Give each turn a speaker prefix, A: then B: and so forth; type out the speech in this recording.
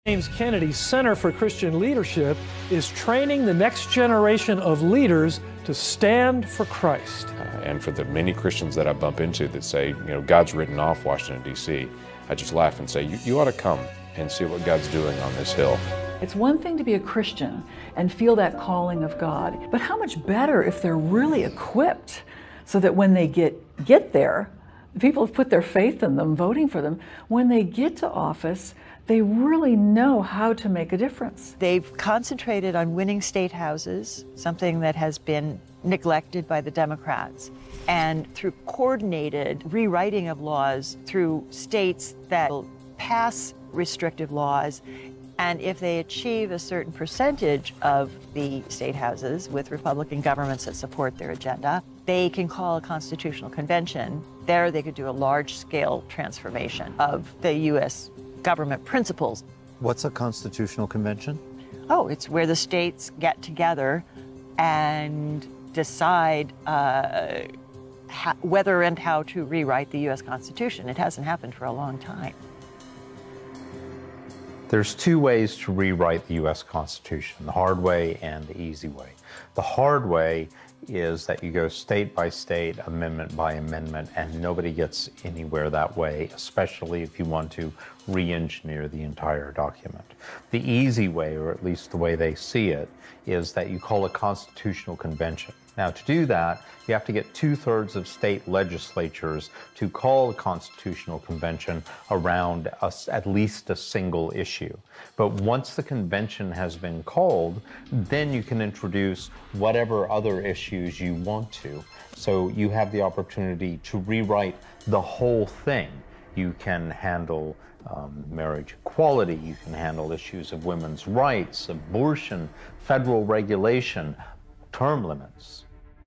A: James Kennedy's Center for Christian Leadership is training the next generation of leaders to stand for Christ.
B: And for the many Christians that I bump into that say, God's written off Washington, D.C., I just laugh and say, you ought to come and see what God's doing on this hill.
C: It's one thing to be a Christian and feel that calling of God, but how much better if they're really equipped so that when they get there, the people have put their faith in them, voting for them, when they get to office, they really know how to make a difference.
D: They've concentrated on winning state houses, something that has been neglected by the Democrats, and through coordinated rewriting of laws through states that will pass restrictive laws, and if they achieve a certain percentage of the state houses with Republican governments that support their agenda, they can call a constitutional convention. There they could do a large-scale transformation of the U.S. government principles.
E: What's a constitutional convention?
D: Oh, it's where the states get together and decide whether and how to rewrite the U.S. Constitution. It hasn't happened for a long time.
F: There's two ways to rewrite the U.S. Constitution, the hard way and the easy way. The hard way is that you go state by state, amendment by amendment, and nobody gets anywhere that way, especially if you want to re-engineer the entire document. The easy way, or at least the way they see it, is that you call a constitutional convention. Now, to do that, you have to get 2/3 of state legislatures to call a constitutional convention around at least a single issue. But once the convention has been called, then you can introduce whatever other issues you want to. So you have the opportunity to rewrite the whole thing. You can handle marriage equality, you can handle issues of women's rights, abortion, federal regulation, term limits.